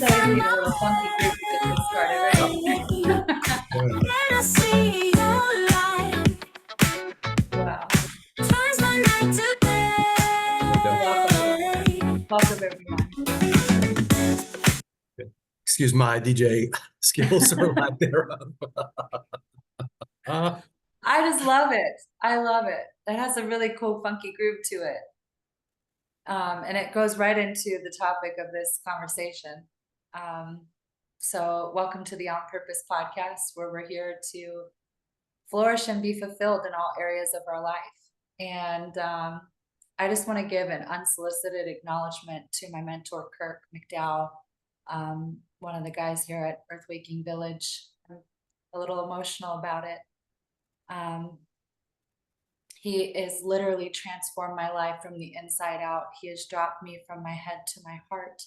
So we need a little funky group to get this started, right? Wow. Welcome everyone. Excuse my DJ skills or lack thereof. I just love it. I love it. It has a really cool funky groove to it. And it goes right into the topic of this conversation. So welcome to the On Purpose podcast, where we're here to flourish and be fulfilled in all areas of our life. And I just want to give an unsolicited acknowledgement to my mentor, Kirk McDowell, one of the guys here at Earthwaking Village. I'm a little emotional about it. He has literally transformed my life from the inside out. He has dropped me from my head to my heart.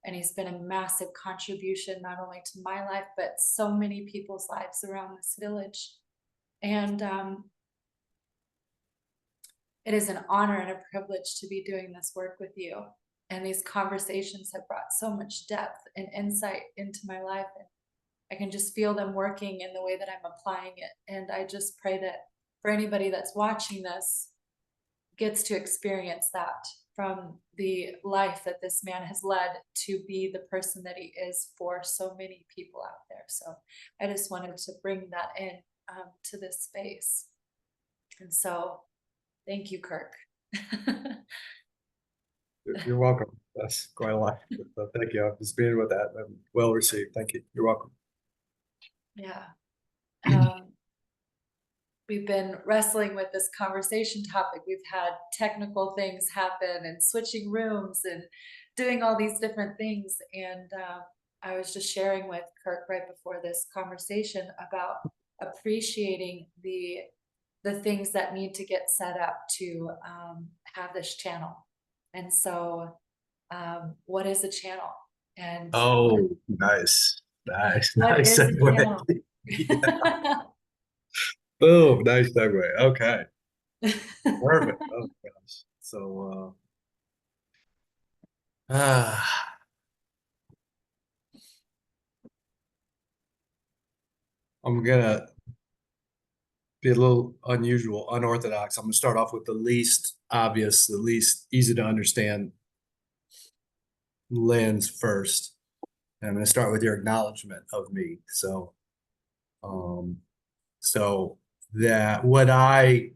And he's been a massive contribution, not only to my life, but so many people's lives around this village. And it is an honor and a privilege to be doing this work with you. And these conversations have brought so much depth and insight into my life. And I can just feel them working in the way that I'm applying it. And I just pray that for anybody that's watching this gets to experience that from the life that this man has led to be the person that he is for so many people out there. So I just wanted to bring that in to this space. And so thank you, Kirk. You're welcome. That's quite a lot. Thank you. I'm just being with that. Well received. Thank you. You're welcome. Yeah. We've been wrestling with this conversation topic. We've had technical things happen and switching rooms and doing all these different things. And I was just sharing with Kirk right before this conversation about appreciating the things that need to get set up to have this channel. And so what is a channel? And Nice what is a channel? Yeah. Boom, nice segue. Okay. Perfect. Oh gosh. So I'm gonna be a little unusual, unorthodox. I'm gonna start off with the least obvious, the least easy to understand lens first. And I'm gonna start with your acknowledgement of me. So that what I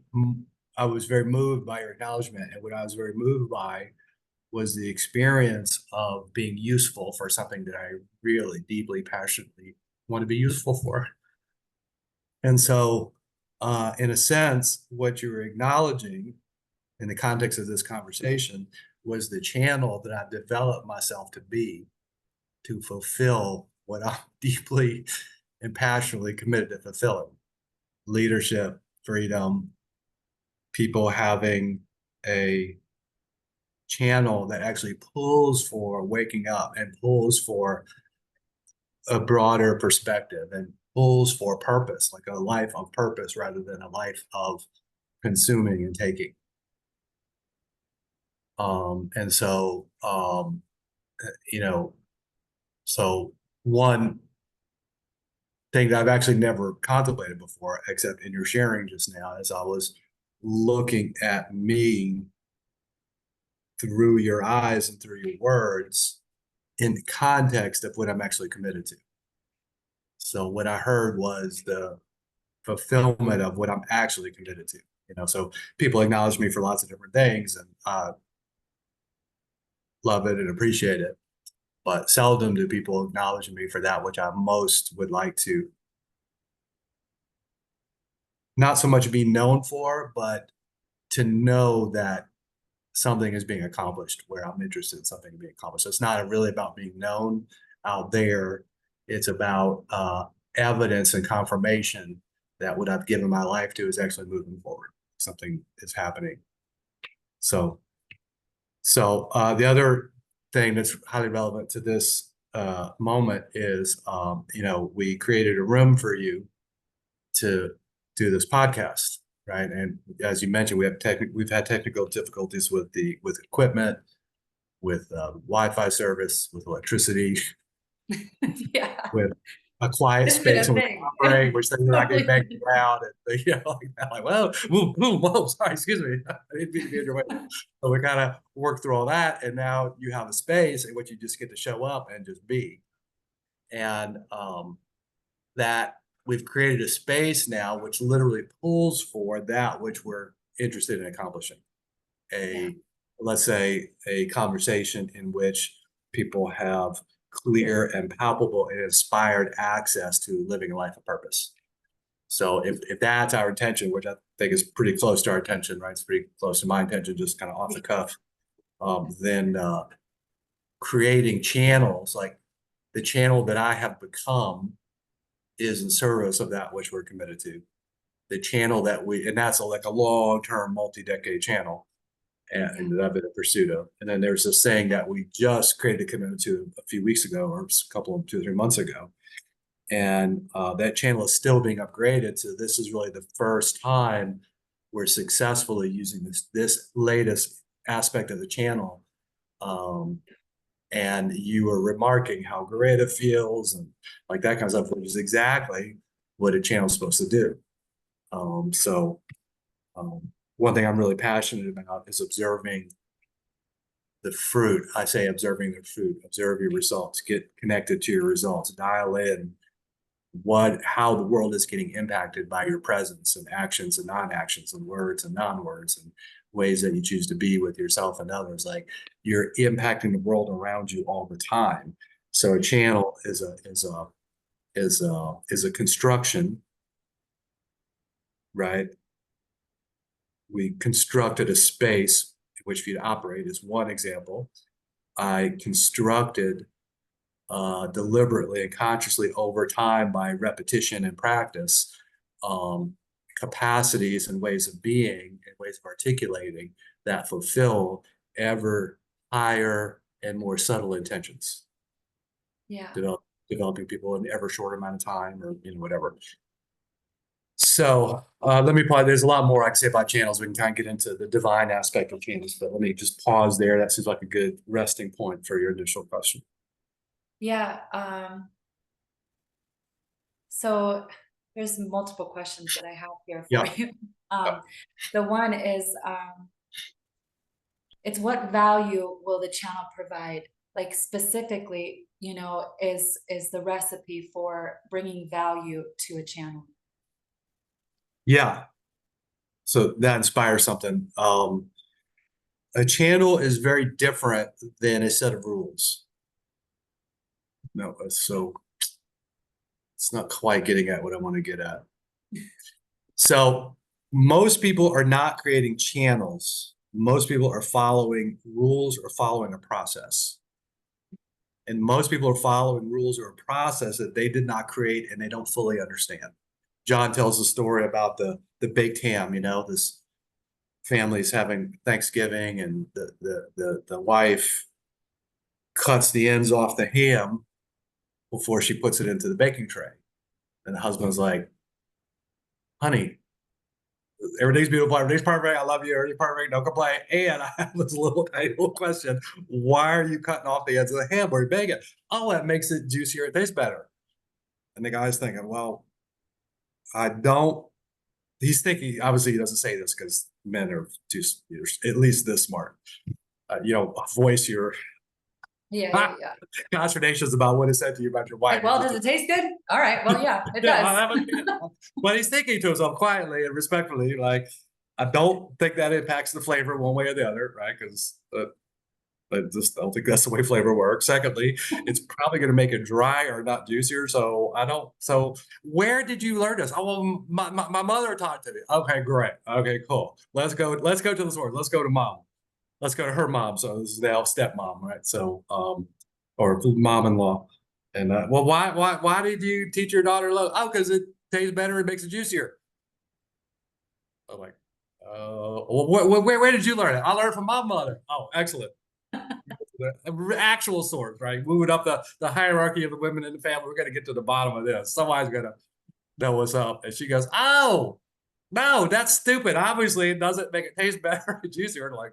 was very moved by your acknowledgement, and what I was very moved by was the experience of being useful for something that I really deeply, passionately want to be useful for. And so, in a sense, what you were acknowledging in the context of this conversation was the channel that I've developed myself to be to fulfill what I'm deeply and passionately committed to fulfilling. Leadership, freedom, people having a channel that actually pulls for waking up and pulls for a broader perspective and pulls for purpose, like a life of purpose rather than a life of consuming and taking. And so, so one thing that I've actually never contemplated before, except in your sharing just now, as I was looking at me through your eyes and through your words in the context of what I'm actually committed to. So what I heard was the fulfillment of what I'm actually committed to. So people acknowledge me for lots of different things, and I love it and appreciate it. But seldom do people acknowledge me for that which I most would like to not so much be known for, but to know that something is being accomplished where I'm interested in something being accomplished. So it's not really about being known out there. It's about evidence and confirmation that what I've given my life to is actually moving forward. Something is happening. So the other thing that's highly relevant to this moment is, we created a room for you to do this podcast, right? And as you mentioned, we've had technical difficulties with equipment, with Wi-Fi service, with electricity, Yeah, with a quiet it's been space a in which to thing. operate, which they're not getting Totally. banged around and like that. Like, well, whoa, sorry, excuse me. I didn't mean to be in your way. So we kind of work through all that, and now you have a space in which you just get to show up and just be. And that we've created a space now which literally pulls for that which we're interested in accomplishing. Yeah, A let's say a conversation in which people have clear and palpable and inspired access to living a life of purpose. So if that's our intention, which I think is pretty close to our intention, right? It's pretty close to my intention, just kind of off the cuff. Then creating channels like the channel that I have become is in service of that which we're committed to. The channel that we, and that's like a long-term, multi-decade channel, yeah, and that I've been in pursuit of. And then there's this saying that we just created a commitment to a few weeks ago, or a couple of 2 or 3 months ago. And that channel is still being upgraded. So this is really the first time we're successfully using this latest aspect of the channel. Um, and you were remarking how great it feels and like that kind of stuff, which is exactly what a channel is supposed to do. So one thing I'm really passionate about is observing the fruit. I say observing the fruit, observe your results, get connected to your results, dial in how the world is getting impacted by your presence and actions and non-actions and words and non-words and ways that you choose to be with yourself and others. Like you're impacting the world around you all the time. So a channel is a construction, right? We constructed a space in which for you to operate is one example. I constructed deliberately and consciously over time by repetition and practice capacities and ways of being and ways of articulating that fulfill ever higher and more subtle intentions. yeah, Developing people in ever shorter amount of time, or whatever. So let me pause. There's a lot more I can say about channels. We can kind of get into the divine aspect of channels, but let me just pause there. That seems like a good resting point for your initial question. yeah. So there's multiple questions that I have here for Yeah. you. The one is, it's what value will the channel provide? Like specifically, is the recipe for bringing value to a channel? Yeah. So that inspires something. A channel is very different than a set of rules. No, so it's not quite getting at what I want to get at. So most people are not creating channels. Most people are following rules or following a process. And most people are following rules or a process that they did not create and they don't fully understand. John tells the story about the baked ham, this family's having Thanksgiving and the wife cuts the ends off the ham before she puts it into the baking tray. And the husband's like, honey, everything's beautiful, everything's perfect, I love you, everything's perfect, no complaint. And I have this tiny little question. Why are you cutting off the ends of the ham where you bake it? Oh, that makes it juicier, it tastes better. And the guy's thinking, well, I don't, he's thinking, obviously he doesn't say this because men are just at least this smart. Voice your Yeah, yeah, yeah. consternations about what is said to you about your wife. Like, well, does it taste good? All right. Well, yeah, it Yeah, does. but he's thinking to himself quietly and respectfully, like, I don't think that impacts the flavor one way or the other, right? Because I just don't think that's the way flavor works. Secondly, it's probably going to make it drier, not juicier. So I don't. So where did you learn this? Oh, well, my mother taught it to me. Okay, great. Okay, cool. Let's go. Let's go to the source. Let's go to mom. Let's go to her mom. So this is now stepmom, right? So or mom-in-law. And well, why did you teach your daughter love? Oh, because it tastes better. It makes it juicier. I'm like, well, where did you learn it? I learned from my mother. Oh, excellent. The actual source, right? Moving up the hierarchy of the women in the family. We're going to get to the bottom of this. Somebody's going to know what's up. And she goes, oh, no, that's stupid. Obviously, it doesn't make it taste better and juicier. Like,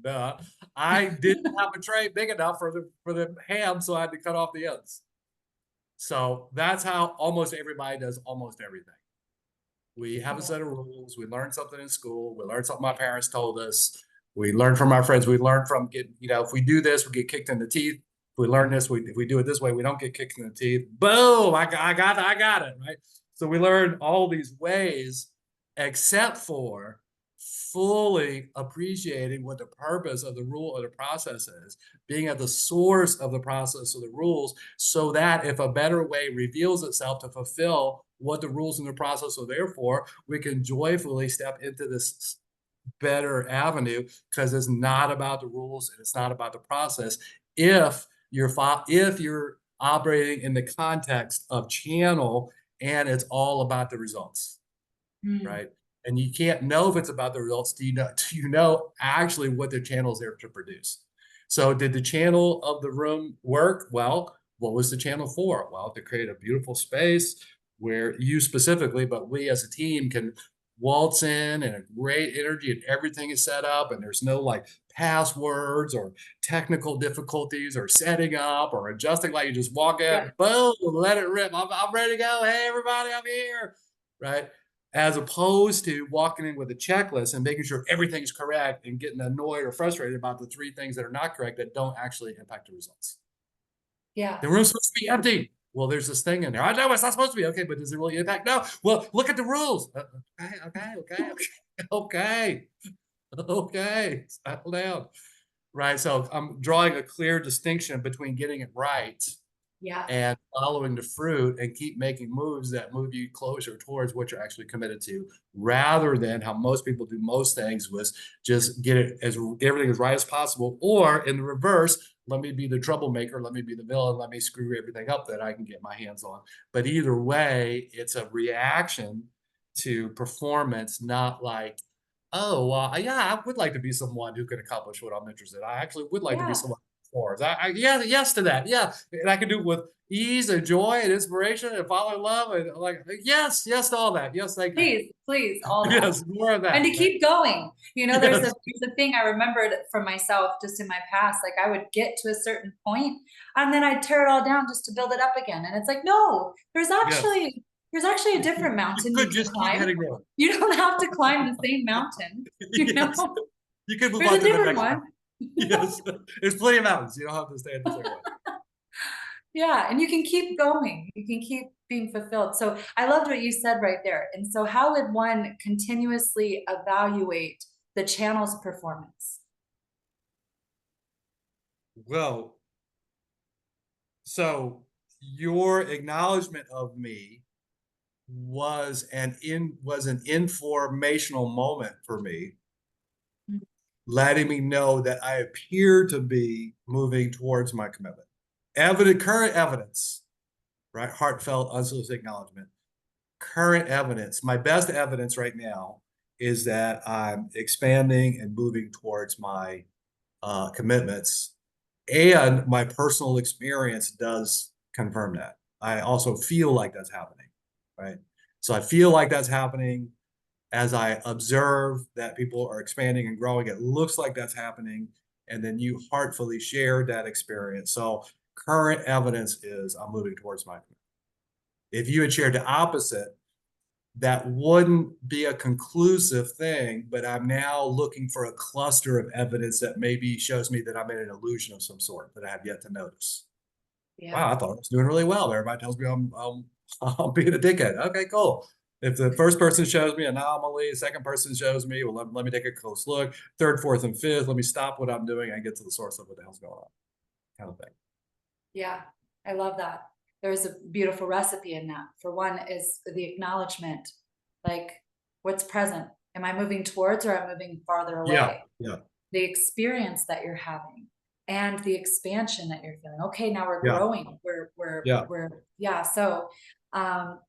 duh. I didn't have a tray big enough for the ham, so I had to cut off the ends. So that's how almost everybody does almost everything. We have a Yeah. set of rules. We learn something in school. We learn something my parents told us. We learn from our friends. We learn from getting, if we do this, we get kicked in the teeth. If we learn this, if we do it this way, we don't get kicked in the teeth. Boom! I got it, right? So we learn all these ways, except for fully appreciating what the purpose of the rule or the process is, being at the source of the process of the rules, so that if a better way reveals itself to fulfill what the rules and the process are there for, we can joyfully step into this better avenue, because it's not about the rules and it's not about the process. If if you're operating in the context of channel and it's all about the results, Mm, right? And you can't know if it's about the results. Do you know actually what the channel is there to produce? So did the channel of the room work? Well, what was the channel for? Well, to create a beautiful space where you specifically, but we as a team can waltz in and a great energy and everything is set up and there's no like passwords or technical difficulties or setting up or adjusting. Like you just walk yeah. in, boom, let it rip. I'm ready to go. Hey, everybody, I'm here. Right? As opposed to walking in with a checklist and making sure everything is correct and getting annoyed or frustrated about the 3 things that are not correct that don't actually impact the results. Yeah. The room's supposed to be empty. Well, there's this thing in there. I know it's not supposed to be. Okay, but does it really impact? No. Well, look at the rules. Okay. Okay. Settle down. Right. So I'm drawing a clear distinction between getting it right Yeah. and following the fruit and keep making moves that move you closer towards what you're actually committed to, rather than how most people do most things, was just get it as everything as right as possible, or in the reverse, let me be the troublemaker, let me be the villain, let me screw everything up that I can get my hands on. But either way, it's a reaction to performance, not like, oh, yeah, I would like to be someone who can accomplish what I'm interested in. I actually would like to be Yeah. someone who performs. Yeah, yes to that. Yeah, and I can do it with ease and joy and inspiration and follow love and like, yes to all that. Yes, thank you. Please, please, all that. Yes, more of And that. to Right? keep going. Yes, There's a thing I remembered from myself just in my past. Like I would get to a certain point and then I'd tear it all down just to build it up again. And it's like, no, yes. there's actually a You different mountain you could can just keep climb. heading north. You don't have to climb the same mountain, you Yes, know? you could move There's on a to the different next one. mountain. Yes, there's plenty of mountains. You don't have to stay at the same one. Yeah, and you can keep going. You can keep being fulfilled. So I loved what you said right there. And so how would one continuously evaluate the channel's performance? Well, so your acknowledgement of me was an informational moment for me, Mm, letting me know that I appear to be moving towards my commitment. Current evidence, right? Heartfelt, unsolicited acknowledgement. Current evidence, my best evidence right now is that I'm expanding and moving towards my commitments. And my personal experience does confirm that. I also feel like that's happening, right? So I feel like that's happening as I observe that people are expanding and growing. It looks like that's happening. And then you heartfully share that experience. So current evidence is I'm moving towards my commitment. If you had shared the opposite, that wouldn't be a conclusive thing, but I'm now looking for a cluster of evidence that maybe shows me that I'm in an illusion of some sort that I have yet to notice. yeah. Wow, I thought I was doing really well. Everybody tells me I'm being a dickhead. Okay, cool. If the first person shows me anomaly, second person shows me, well, let me take a close look. Third, fourth, and fifth, let me stop what I'm doing and get to the source of what the hell's going on, kind of thing. Yeah, I love that. There's a beautiful recipe in that. For one is the acknowledgement, like what's present. Am I moving towards or am I moving farther Yeah, away? yeah, The experience that you're having and the expansion that you're feeling. Okay, now we're yeah, growing. yeah. Yeah. So um,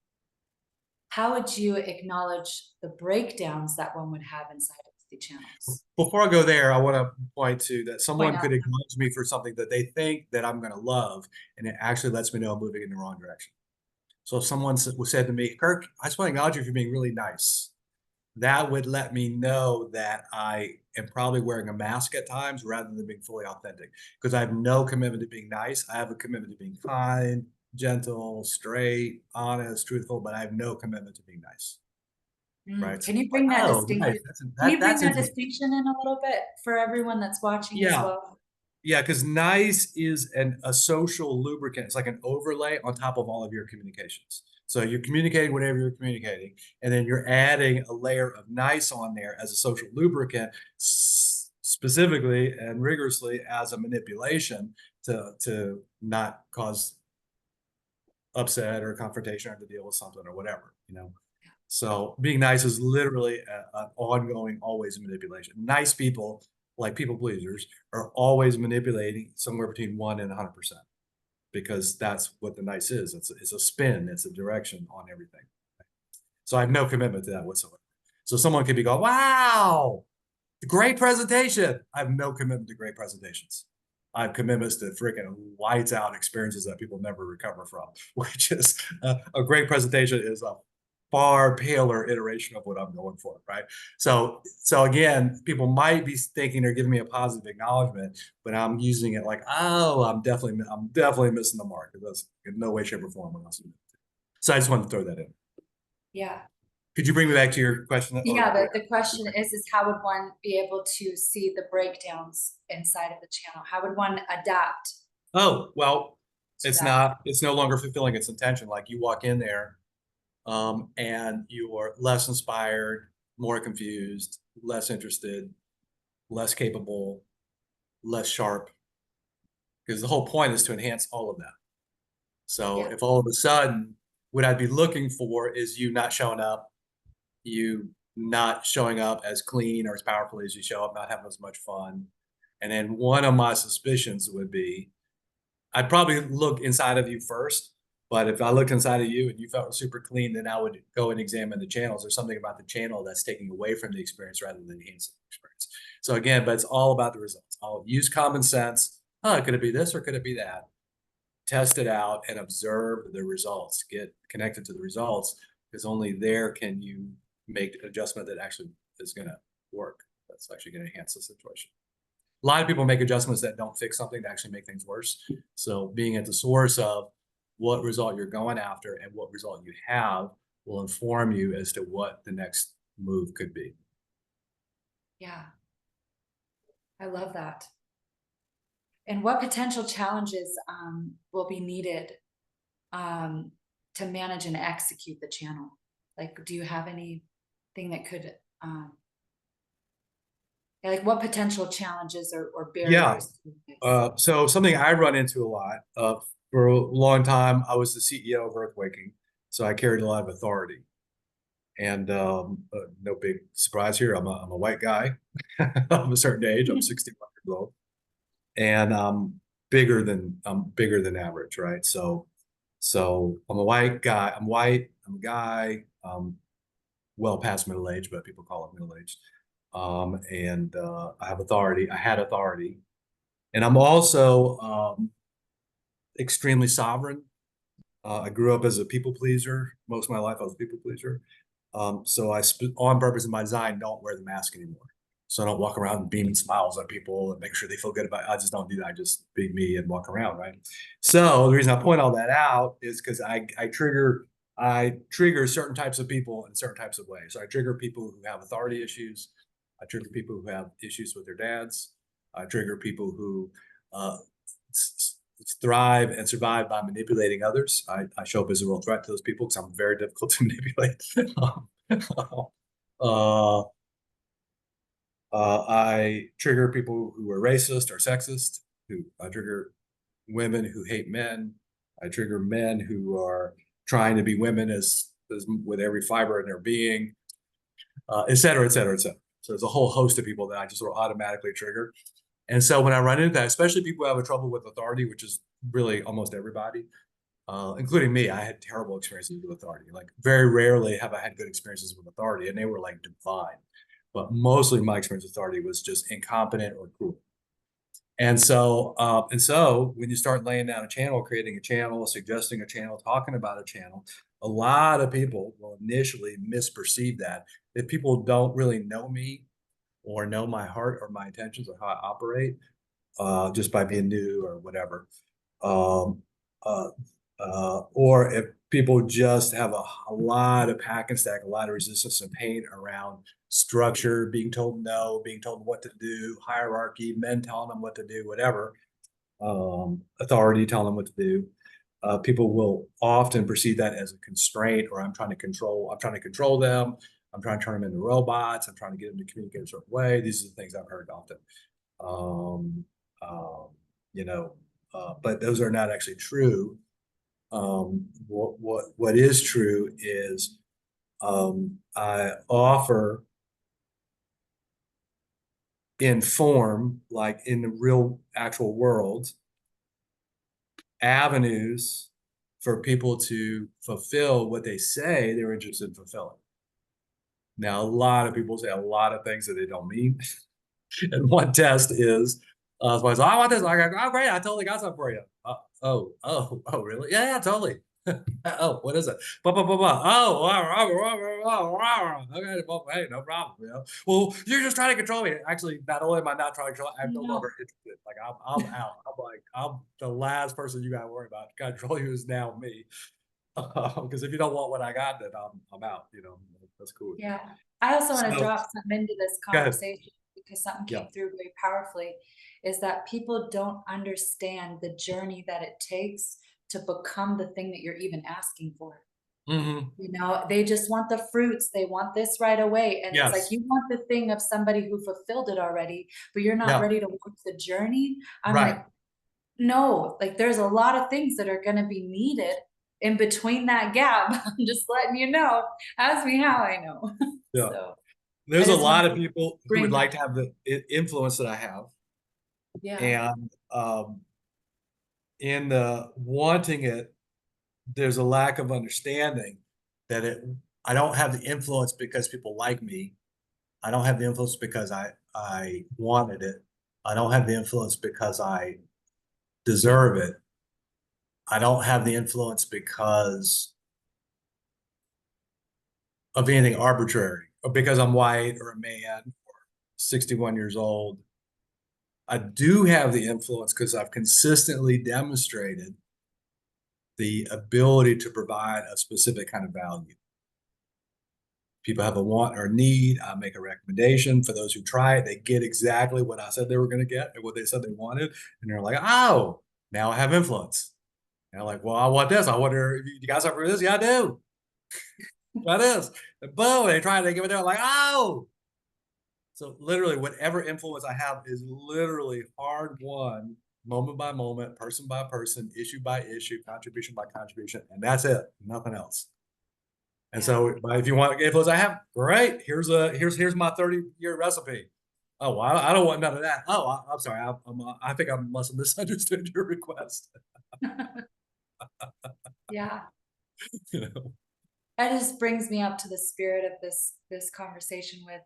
how would you acknowledge the breakdowns that one would have inside of the channels? Before I go there, I want to point to that Point someone out. could acknowledge me for something that they think that I'm going to love, and it actually lets me know I'm moving in the wrong direction. So if someone said to me, Kirk, I just want to acknowledge you for being really nice, that would let me know that I am probably wearing a mask at times rather than being fully authentic, because I have no commitment to being nice. I have a commitment to being kind, gentle, straight, honest, truthful, but I have no commitment to being nice. Right. So Can you like, bring that oh, nice. distinction? That's Can you bring that's that interesting. distinction in a little bit for everyone that's watching as Yeah. well? Yeah, because nice is a social lubricant. It's like an overlay on top of all of your communications. So you're communicating whatever you're communicating, and then you're adding a layer of nice on there as a social lubricant, specifically and rigorously as a manipulation to not cause upset or confrontation or to deal with something or whatever, you know. So being nice is literally an ongoing, always manipulation. Nice people, like people pleasers, are always manipulating somewhere between 1 and 100% because that's what the nice is. It's a spin, it's a direction on everything. So I have no commitment to that whatsoever. So someone could be going, wow, great presentation. I have no commitment to great presentations. I have commitments to freaking lights out experiences that people never recover from, which is a great presentation is a far paler iteration of what I'm going for, right? So again, people might be thinking they're giving me a positive acknowledgement, but I'm using it like, oh, I'm definitely missing the mark. That's in no way, shape, or form what else. So I just wanted to throw that in. Yeah. Could you bring me back to your question Yeah, or the question is how would one be able to see the breakdowns inside of the channel? How would one adapt oh, well, to that? it's no longer fulfilling its intention. Like you walk in there, and you are less inspired, more confused, less interested, less capable, less sharp, because the whole point is to enhance all of that. So Yeah. if all of a sudden what I'd be looking for is you not showing up, you not showing up as clean or as powerfully as you show up, not having as much fun. And then one of my suspicions would be I'd probably look inside of you first, but if I looked inside of you and you felt super clean, then I would go and examine the channels. There's something about the channel that's taking away from the experience rather than enhancing the experience. So again, but it's all about the results. I'll use common sense. Oh, could it be this or could it be that? Test it out and observe the results. Get connected to the results because only there can you make an adjustment that actually is going to work. That's actually going to enhance the situation. A lot of people make adjustments that don't fix something to actually make things worse. So being at the source of what result you're going after and what result you have will inform you as to what the next move could be. Yeah. I love that. And what potential challenges will be needed um, to manage and execute the channel? Like, do you have anything that could, like what potential challenges or Yeah. barriers do you face? So something I run into a lot for a long time, I was the CEO of Earthquaking. So I carried a lot of authority. And no big surprise here. I'm a white guy of a certain age. I'm 61 years old, and I'm bigger than average, right? So I'm a white guy. I'm white. I'm a guy. Well past middle age, but people call it middle aged. And I have authority. I had authority, and I'm also extremely sovereign. I grew up as a people pleaser. Most of my life, I was a people pleaser. So on purpose in my design, don't wear the mask anymore. So I don't walk around beaming smiles at people and make sure they feel good about it. I just don't do that. I just be me and walk around, right? So the reason I point all that out is because I trigger certain types of people in certain types of ways. So I trigger people who have authority issues. I trigger people who have issues with their dads. I trigger people who uh, thrive and survive by manipulating others. I show up as a real threat to those people because I'm very difficult to manipulate. uh, I trigger people who are racist or sexist. I trigger women who hate men. I trigger men who are trying to be women as with every fiber in their being, et cetera, et cetera, et cetera. So there's a whole host of people that I just sort of automatically trigger. And so when I run into that, especially people who have a trouble with authority, which is really almost everybody, including me, I had terrible experiences with authority. Like very rarely have I had good experiences with authority, and they were like divine. But mostly my experience with authority was just incompetent or cruel. And so when you start laying down a channel, creating a channel, suggesting a channel, talking about a channel, a lot of people will initially misperceive that. If people don't really know me or know my heart or my intentions or how I operate, just by being new or whatever, um, uh, or if people just have a lot of pack and stack, a lot of resistance and pain around structure, being told no, being told what to do, hierarchy, men telling them what to do, whatever, authority telling them what to do. People will often perceive that as a constraint, or I'm trying to control them. I'm trying to turn them into robots. I'm trying to get them to communicate a certain way. These are the things I've heard often. Um, um, you know, but those are not actually true. What is true is I offer in form, like in the real actual world, avenues for people to fulfill what they say they're interested in fulfilling. Now, a lot of people say a lot of things that they don't mean. And one test is, somebody says, I want this. I go, oh, great. I totally got something for you. Oh, really? Yeah, totally. Oh, what is it? Blah, blah, blah, blah. Oh, okay. Well, hey, no problem. You know? Well, you're just trying to control me. Actually, not only am I not trying to control, I'm no No. longer interested. Like I'm out. I'm the last person you got to worry about. Control you is now me. Because if you don't want what I got, then I'm out. You know, that's cool with me. Yeah. I also want to So, drop something into this go ahead. conversation because something Yeah. came through very powerfully, is that people don't understand the journey that it takes to become the thing that you're even asking for. Mm-hmm. You know, they just want the fruits. They want this right away. And it's like Yes. you want the thing of somebody who fulfilled it already, but you're not Yeah. ready to walk the journey. I'm Right. like, no, like there's a lot of things that are going to be needed in between that gap. I'm just letting you know. Ask me how I know. Yeah. So I There's a just wanted lot of to people who would bring like that. to have the influence that I have. Yeah. And in the wanting it, there's a lack of understanding that I don't have the influence because people like me. I don't have the influence because I wanted it. I don't have the influence because I deserve it. I don't have the influence because of anything arbitrary, or because I'm white or a man or 61 years old. I do have the influence because I've consistently demonstrated the ability to provide a specific kind of value. People have a want or need, I make a recommendation. For those who try it, they get exactly what I said they were going to get and what they said they wanted. And they're like, oh, now I have influence. And I'm like, well, I want this. I wonder if you got something for this? Yeah, I do. That is. And boom, they try to give it there. I'm like, oh. So literally, whatever influence I have is literally hard won, moment by moment, person by person, issue by issue, contribution by contribution, and that's it. Nothing else. And Yeah. so, if you want influence I have, great. Here's my 30-year recipe. Oh, well, I don't want none of that. Oh, I'm sorry. I think I must have misunderstood your request. Yeah. You know? That just brings me up to the spirit of this conversation with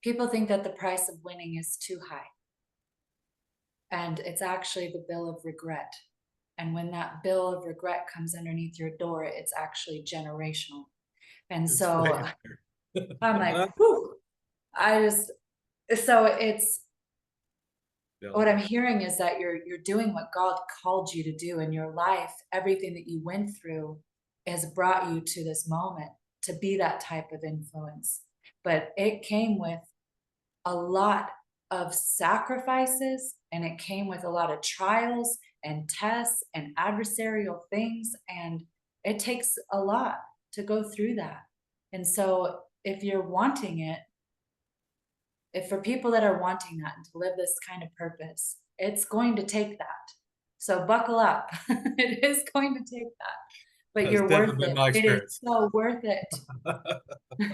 people think that the price of winning is too high. And it's actually the bill of regret. And when that bill of regret comes underneath your door, it's actually generational. And It's so right I'm there. like, whew, I just, so it's, Yeah. what I'm hearing is that you're doing what God called you to do in your life. Everything that you went through has brought you to this moment to be that type of influence. But it came with a lot of sacrifices, and it came with a lot of trials and tests and adversarial things, and it takes a lot to go through that. And so if you're wanting it, if for people that are wanting that and to live this kind of purpose, it's going to take that. So buckle up. It is going to take that, but That's you're worth definitely been it. my It is experience. so worth it.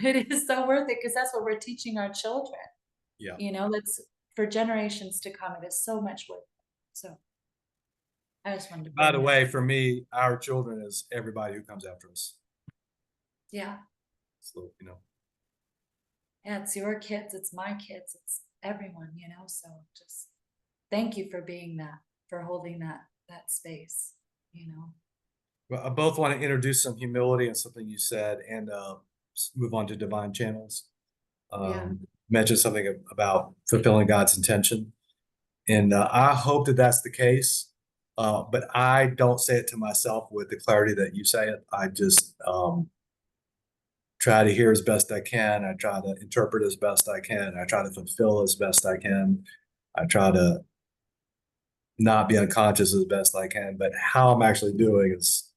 It is so worth it because that's what we're teaching our children. Yeah. You know, that's for generations to come. It is so much worth it. So I just wanted to By bring the that. way, for me, our children is everybody who comes after us. Yeah. So, Yeah, it's your kids, it's my kids, it's everyone, you know. So just thank you for being that, for holding that space, you know. well, I both want to introduce some humility and something you said, and move on to divine channels. Yeah. Mention something about fulfilling God's intention, and I hope that that's the case. But I don't say it to myself with the clarity that you say it. I just try to hear as best I can. I try to interpret as best I can. I try to fulfill as best I can. I try to not be unconscious as best I can. But how I'm actually doing is,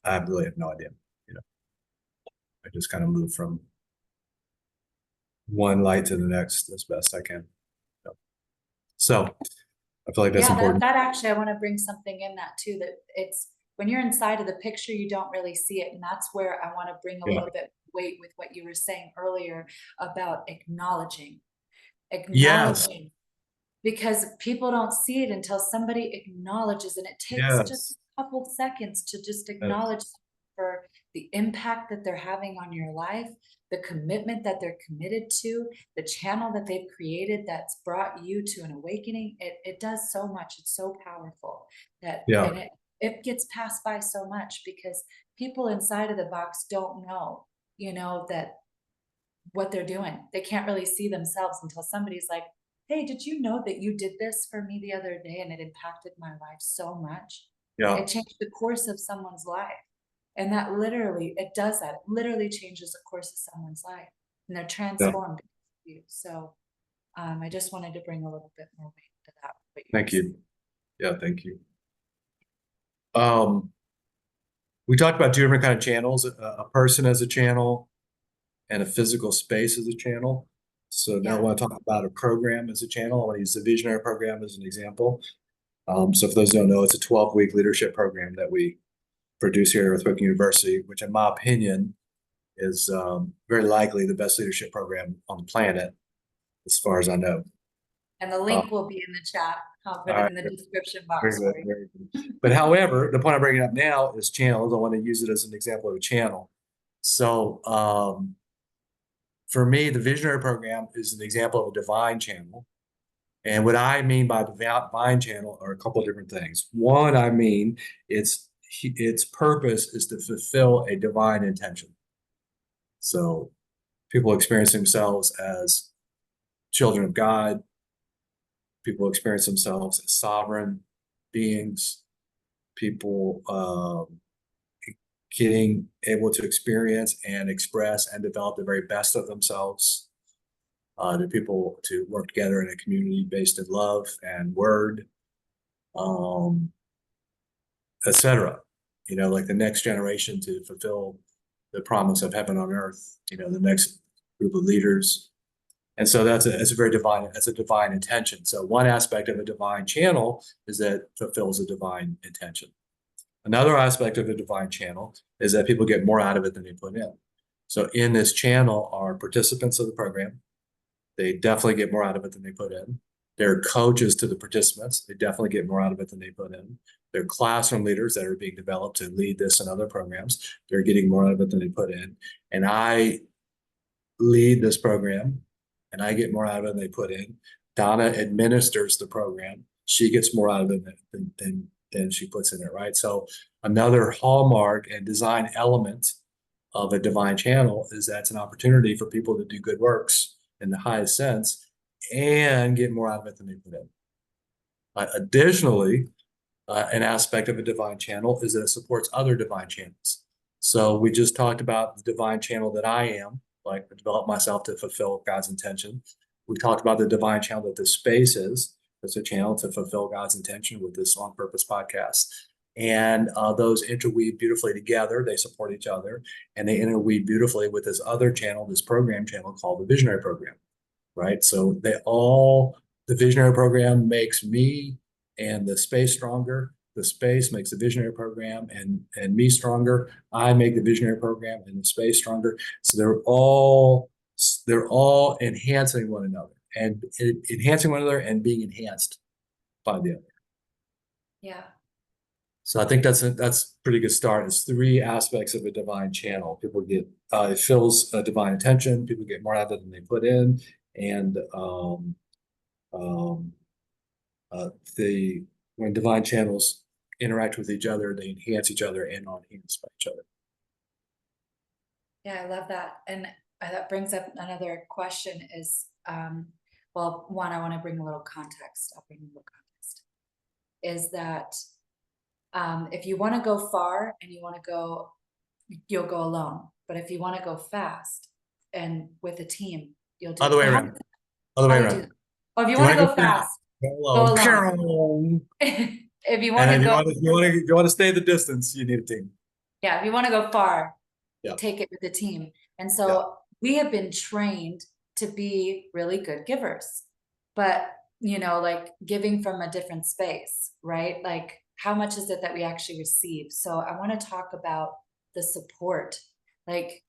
I really have no idea. You know, I just kind of move from one light to the next as best I can. So I feel like that's Yeah, important. that actually, I want to bring something in that too, that it's when you're inside of the picture, you don't really see it. And that's where I want to bring a Yeah. little bit weight with what you were saying earlier about acknowledging, Yes. acknowledging, because people don't see it until somebody acknowledges, and it takes just Yes. a couple seconds to just Yes. acknowledge for the impact that they're having on your life, the commitment that they're committed to, the channel that they've created that's brought you to an awakening. It does so much. It's so powerful that, Yeah. and it gets passed by so much because people inside of the box don't know, you know, that what they're doing. They can't really see themselves until somebody's like, "Hey, did you know that you did this for me the other day and it impacted my life so much? Yeah. It changed the course of someone's life." And that literally, it does that. It literally changes the course of someone's life and they're Yeah. transformed because of you. So I just wanted to bring a little bit more weight to that, what you were Thank saying. you. Yeah. Thank you. Um, we talked about two different kind of channels, a person as a channel and a physical space as a channel. So now I Yeah. want to talk about a program as a channel. I want to use the Visionary program as an example. So for those who don't know, it's a 12-week leadership program that we produce here at Northwestern University, which in my opinion is very likely the best leadership program on the planet, as far as I know. And the Uh, link will be in the chat. I'll put all it right, in the description very box good, for you. very good. But however, the point I'm bringing up now is channels. I want to use it as an example of a channel. So for me, the Visionary program is an example of a divine channel. And what I mean by divine channel are a couple of different things. One, I mean its purpose is to fulfill a divine intention. So people experience themselves as children of God. People experience themselves as sovereign beings. People getting able to experience and express and develop the very best of themselves. To people to work together in a community based in love and word, um, etc. You know, like the next generation to fulfill the promise of heaven on earth. You know, the next group of leaders. And so that's a very divine, that's a divine intention. So one aspect of a divine channel is that it fulfills a divine intention. Another aspect of a divine channel is that people get more out of it than they put in. So in this channel are participants of the program. They definitely get more out of it than they put in. They're coaches to the participants. They definitely get more out of it than they put in. They're classroom leaders that are being developed to lead this and other programs. They're getting more out of it than they put in. And I lead this program and I get more out of it than they put in. Donna administers the program. She gets more out of it than she puts in it, right? So another hallmark and design element of a divine channel is that it's an opportunity for people to do good works in the highest sense and get more out of it than they put in. Additionally, an aspect of a divine channel is that it supports other divine channels. So we just talked about the divine channel that I am, like develop myself to fulfill God's intention. We talked about the divine channel that this space is. It's a channel to fulfill God's intention with this On Purpose podcast. And those interweave beautifully together. They support each other and they interweave beautifully with this other channel, this program channel called the Visionary program, right? So the Visionary program makes me and the space stronger. The space makes the Visionary program and me stronger. I make the Visionary program and the space stronger. So they're all enhancing one another and enhancing one another and being enhanced by the other. Yeah. So I think that's a pretty good start. It's three aspects of a divine channel. People get it fills a divine intention. People get more out of it than they put in, and um, the when divine channels interact with each other, they enhance each other and are enhanced by each other. Yeah, I love that. And that brings up another question is, well, one, I want to bring a little context. I'll bring a little context. is that if you want to go far and you want to go, you'll go alone. But if you want to go fast and with a team, you'll do Other it. way So around. Other how way do you do around. that? Oh, if you If you want want to to go go fast, fast, go go alone. alone. Pew! If you And want to if you go, want to, you want to stay the distance, you need a team. yeah, if you want to go far, Yeah. take it with the team. And Yeah. so we have been trained to be really good givers, but like giving from a different space, right? Like how much is it that we actually receive? So I want to talk about the support. Like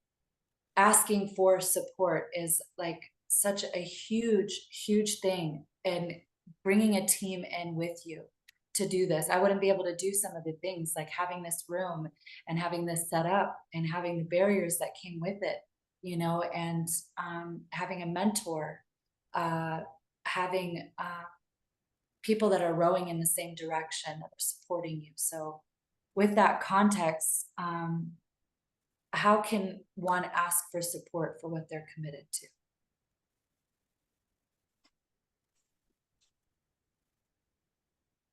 asking for support is like such a huge, huge thing. And bringing a team in with you to do this, I wouldn't be able to do some of the things like having this room and having this set up and having the barriers that came with it, and having a mentor, uh, having people that are rowing in the same direction that are supporting you. So, with that context, how can one ask for support for what they're committed to?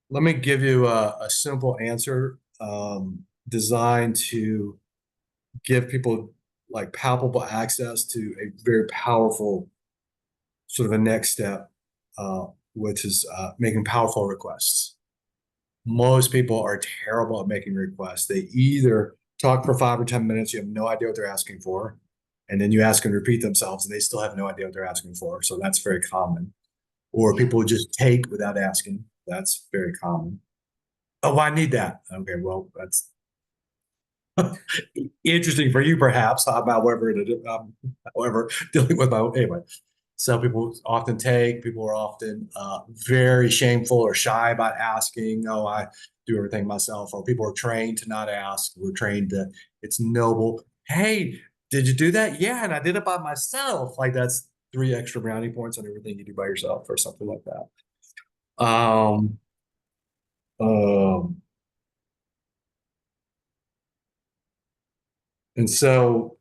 Let me give you a simple answer designed to give people like palpable access to a very powerful sort of a next step, which is making powerful requests. Most people are terrible at making requests. They either talk for 5 or 10 minutes, you have no idea what they're asking for, and then you ask them to repeat themselves, and they still have no idea what they're asking for. So that's very common. Or Yeah. people just take without asking. That's very common. Oh, I need that. Okay, well, that's interesting for you, perhaps, about however, dealing with my anyway. So people often take, people are often very shameful or shy about asking. Oh, I do everything myself. Or people are trained to not ask. We're trained to, it's noble. Hey, did you do that? Yeah, and I did it by myself. Like that's 3 extra brownie points on everything you do by yourself or something like that. Um, and so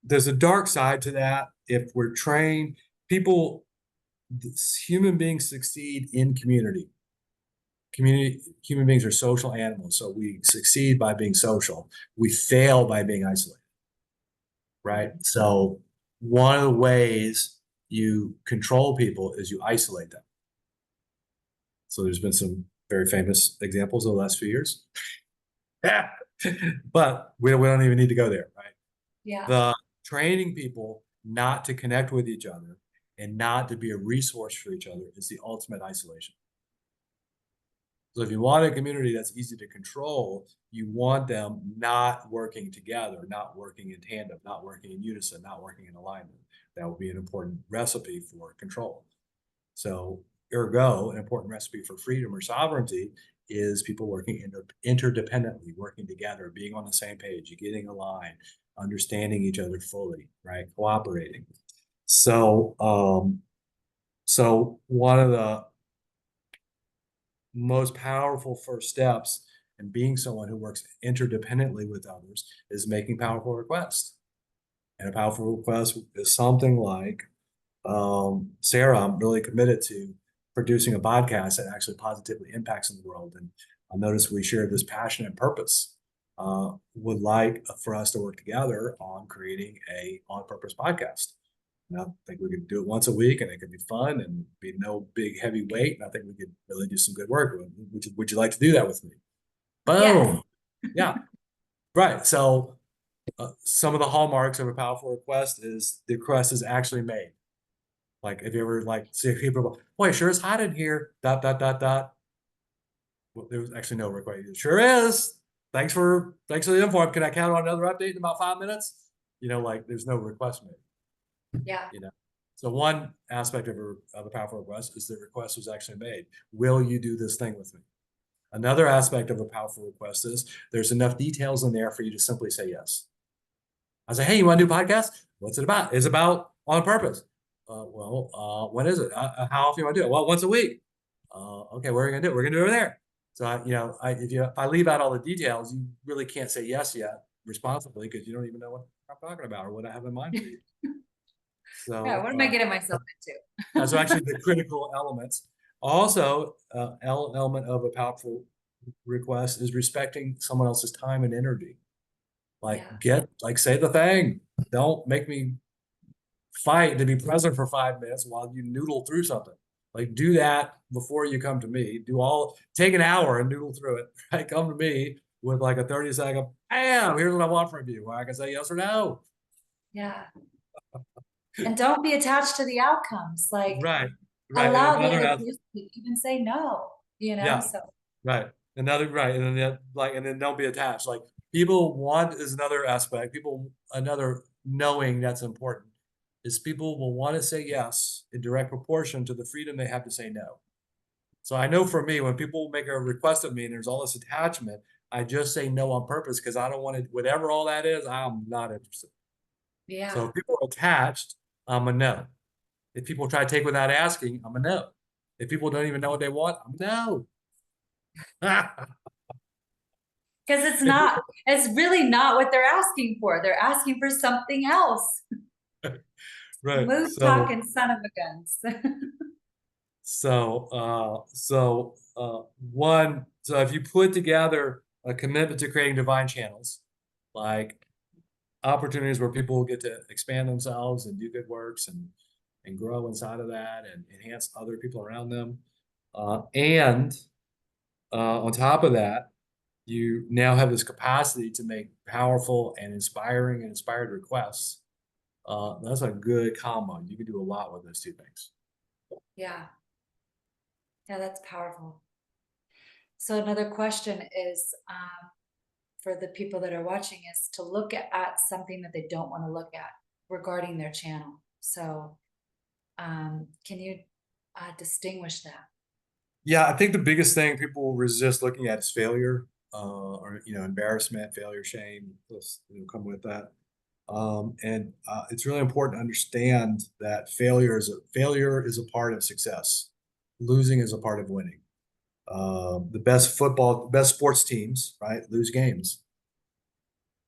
there's a dark side to that. If we're trained, people, human beings succeed in community. Human beings are social animals, so we succeed by being social. We fail by being isolated, right? So one of the ways you control people is you isolate them. So there's been some very famous examples of the last few years. Yeah. But we don't even need to go there, right? Yeah. The training people not to connect with each other and not to be a resource for each other is the ultimate isolation. So if you want a community that's easy to control, you want them not working together, not working in tandem, not working in unison, not working in alignment. That would be an important recipe for control. So ergo, an important recipe for freedom or sovereignty is people working interdependently, working together, being on the same page, getting aligned, understanding each other fully, right? Cooperating. So, so one of the most powerful first steps in being someone who works interdependently with others is making powerful requests. And a powerful request is something like, Sarah, I'm really committed to producing a podcast that actually positively impacts in the world. And I noticed we share this passion and purpose. Would like for us to work together on creating a on purpose podcast. And I think we could do it once a week and it could be fun and be no big heavy weight. And I think we could really do some good work. Would you like to do that with me? Yes. Boom. Yeah. Right. So some of the hallmarks of a powerful request is the request is actually made. Like if you ever like see people go, boy, sure is hot in here, dot, dot, dot, dot. Well, there was actually no request. It sure is. Thanks for the info. Can I count on another update in about 5 minutes? Like there's no request made, Yeah. So one aspect of a powerful request is the request was actually made. Will you do this thing with me? Another aspect of a powerful request is there's enough details in there for you to simply say yes. I say, hey, you want to do a podcast? What's it about? It's about on purpose. When is it? How often you want to do it? Well, once a week. Okay, where are we gonna do it? We're gonna do it over there. So if I leave out all the details, you really can't say yes yet responsibly because you don't even know what I'm talking about or what I have in mind for you. Yeah, So, what am I getting myself that's into? actually the critical elements. Also, element of a powerful request is respecting someone else's time and energy. Yeah, Like say the thing. Don't make me fight to be present for 5 minutes while you noodle through something. Like do that before you come to me. Take an hour and noodle through it. Right? Come to me with like a 30-second, bam, here's what I want from you. Where I can say yes or no. yeah. And don't be attached to the outcomes. Like Right. Right. And allow the another other person to even say no, yeah. so Right. Another right. And then and then don't be attached. Like people want is another aspect. Another knowing that's important is people will want to say yes in direct proportion to the freedom they have to say no. So I know for me, when people make a request of me and there's all this attachment, I just say no on purpose because I don't want to, whatever all that is, I'm not interested. So yeah. if people are attached, I'm a no. If people try to take without asking, I'm a no. If people don't even know what they want, I'm a no. Because it's really not what they're asking for. They're asking for something else. Right. Move talking son of a guns. So if you put together a commitment to creating divine channels, like opportunities where people get to expand themselves and do good works and grow inside of that and enhance other people around them, and on top of that, you now have this capacity to make powerful and inspiring and inspired requests. That's a good combo. You can do a lot with those two things. Yeah. Yeah, that's powerful. So another question is for the people that are watching is to look at something that they don't want to look at regarding their channel. So can you distinguish that? Yeah, I think the biggest thing people resist looking at is failure, or embarrassment, failure, shame. Those come with that. And it's really important to understand that failure is a part of success. Losing is a part of winning. Best sports teams, right, lose games.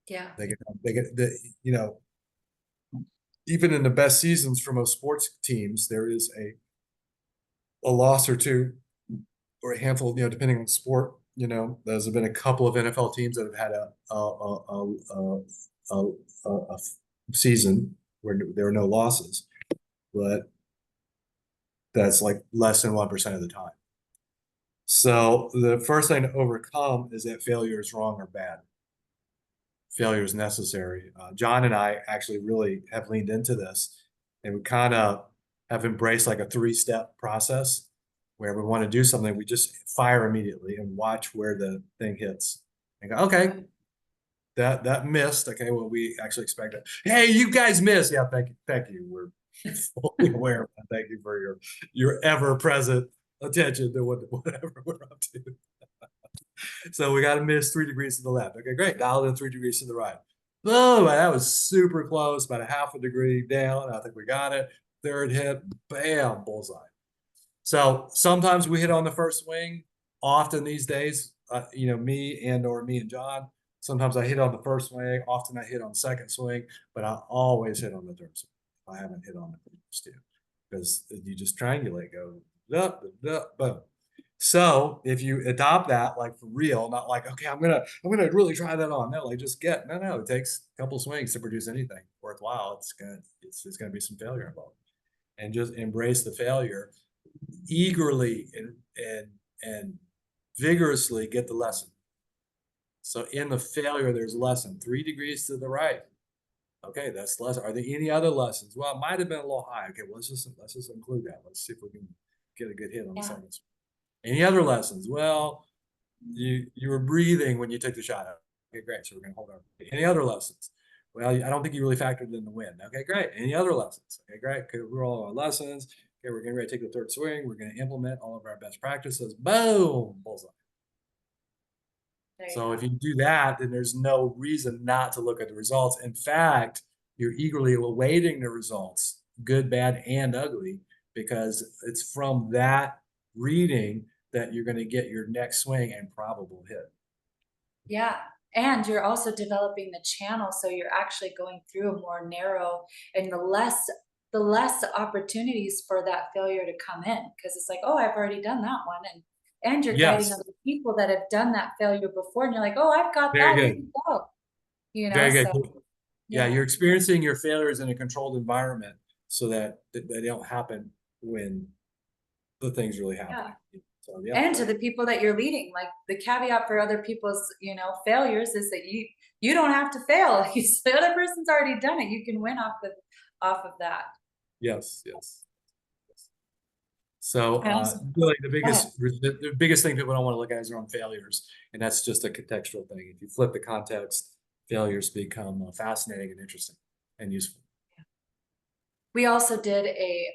Yeah. They get even in the best seasons for most sports teams, there is a loss or two or a handful, depending on the sport. There's been a couple of NFL teams that have had a season where there are no losses, but that's like less than 1% of the time. So the first thing to overcome is that failure is wrong or bad. Failure is necessary. John and I actually really have leaned into this, and we kind of have embraced like a 3-step process where we want to do something, we just fire immediately and watch where the thing hits. And go, okay, that missed. Okay, well, we actually expect it. Hey, you guys missed. Yeah, thank you. We're fully aware of that. Thank you for your ever present attention to whatever we're up to. So we got to miss 3 degrees to the left. Okay, great. Dial in 3 degrees to the right. Oh, that was super close, about a half a degree down. I think we got it. Third hit, bam, bullseye. So sometimes we hit on the first swing. Often these days, me and John, sometimes I hit on the first swing. Often I hit on the second swing, but I always hit on the third swing. I haven't hit on the previous two because you just triangulate, go, boom. So if you adopt that like for real, not like, okay, I'm gonna really try that on. No, like just no. It takes a couple swings to produce anything worthwhile. It's gonna be some failure involved. And just embrace the failure eagerly and vigorously get the lesson. So in the failure, there's a lesson. 3 degrees to the right. Okay, that's lesson. Are there any other lessons? Well, it might have been a little high. Okay, well, let's just include that. Let's see if we can get a good hit on the Yeah. second. Any other lessons? Well, you were breathing when you took the shot. Okay, great. So we're gonna hold on. Any other lessons? Well, I don't think you really factored in the wind. Okay, great. Any other lessons? Okay, great. Okay, we're all our lessons. Okay, we're getting ready to take the third swing. We're going to implement all of our best practices. Boom, bullseye. There you So if go. you do that, then there's no reason not to look at the results. In fact, you're eagerly awaiting the results, good, bad, and ugly, because it's from that reading that you're going to get your next swing and probable hit. Yeah. And you're also developing the channel. So you're actually going through a more narrow and the less the less opportunities for that failure to come in, because it's like, oh, I've already done that one, and you're guiding Yes, other people that have done that failure before, and you're like, oh, I've got very that, you good. can go, Very good. so Yeah, yeah, you're experiencing your failures in a controlled environment so that they don't happen when the things really happen. yeah. So yeah, And to the people that you're leading, like the caveat for other people's, failures is that you don't have to fail. The other person's already done it. You can win off of that. yes, yes. So I also, really go ahead. the biggest thing people don't want to look at is their own failures, and that's just a contextual thing. If you flip the context, failures become fascinating and interesting and useful. We also did a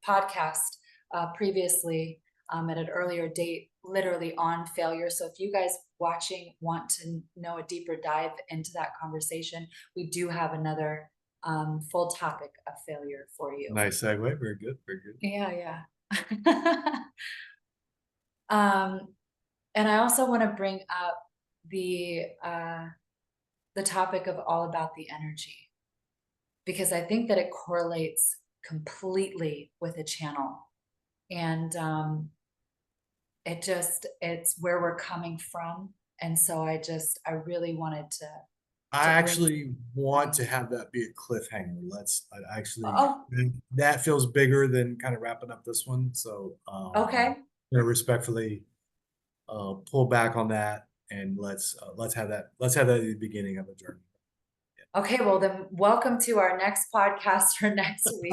podcast previously at an earlier date, literally on failure. So if you guys watching want to know a deeper dive into that conversation, we do have another full topic of failure for you. Nice segue. Very good. Very good. Yeah, yeah. And I also want to bring up the topic of all about the energy, because I think that it correlates completely with a channel, and it's where we're coming from, and so I really wanted to I bring. actually want to have that be a cliffhanger. I actually, Oh, that feels bigger than kind of wrapping up this one. So, okay. I'm gonna respectfully pull back on that, and let's have that at the beginning of the journey. Okay, well then welcome to our next podcast for next week.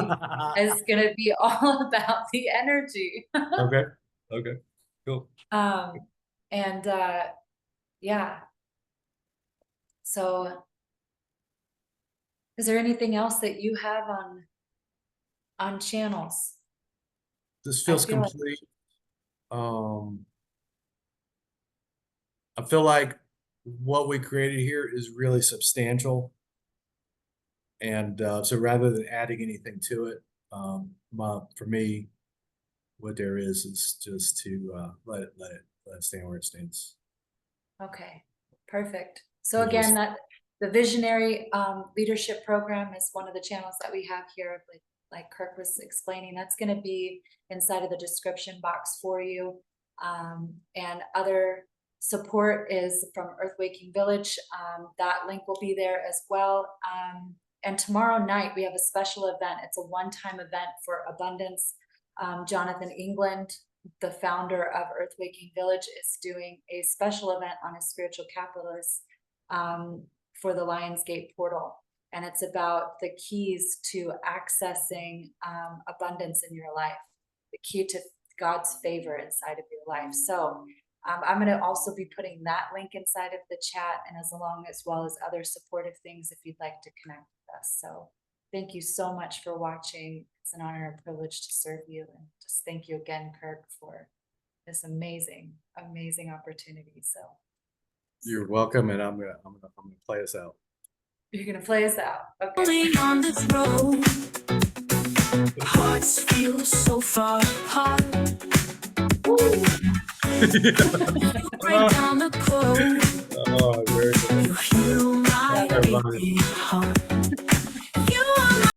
It's gonna be all about the energy. Okay. Okay. Cool. And yeah. So is there anything else that you have on channels? This I feels feel like, complete. I feel like what we created here is really substantial. And so rather than adding anything to it, for me, what there is just to let it stand where it stands. okay, perfect. So again, that the Visionary Leadership Program is one of the channels that we have here, like Kirk was explaining. That's going to be inside of the description box for you. And other support is from Earth Waking Village. That link will be there as well. And tomorrow night we have a special event. It's a one-time event for abundance. Jonathan England, the founder of Earth Waking Village, is doing a special event on a spiritual capitalist for the Lionsgate portal. And it's about the keys to accessing abundance in your life, the key to God's favor inside of your life. So I'm going to also be putting that link inside of the chat, and as well as other supportive things if you'd like to connect with us. So thank you so much for watching. It's an honor and privilege to serve you. And just thank you again, Kirk, for this amazing, amazing opportunity. So You're welcome, and I'm gonna play us out. you're gonna play us out. Okay. On this road, hearts feel so far apart. Break down the code. Oh, very good. You heal my Everybody. beating heart.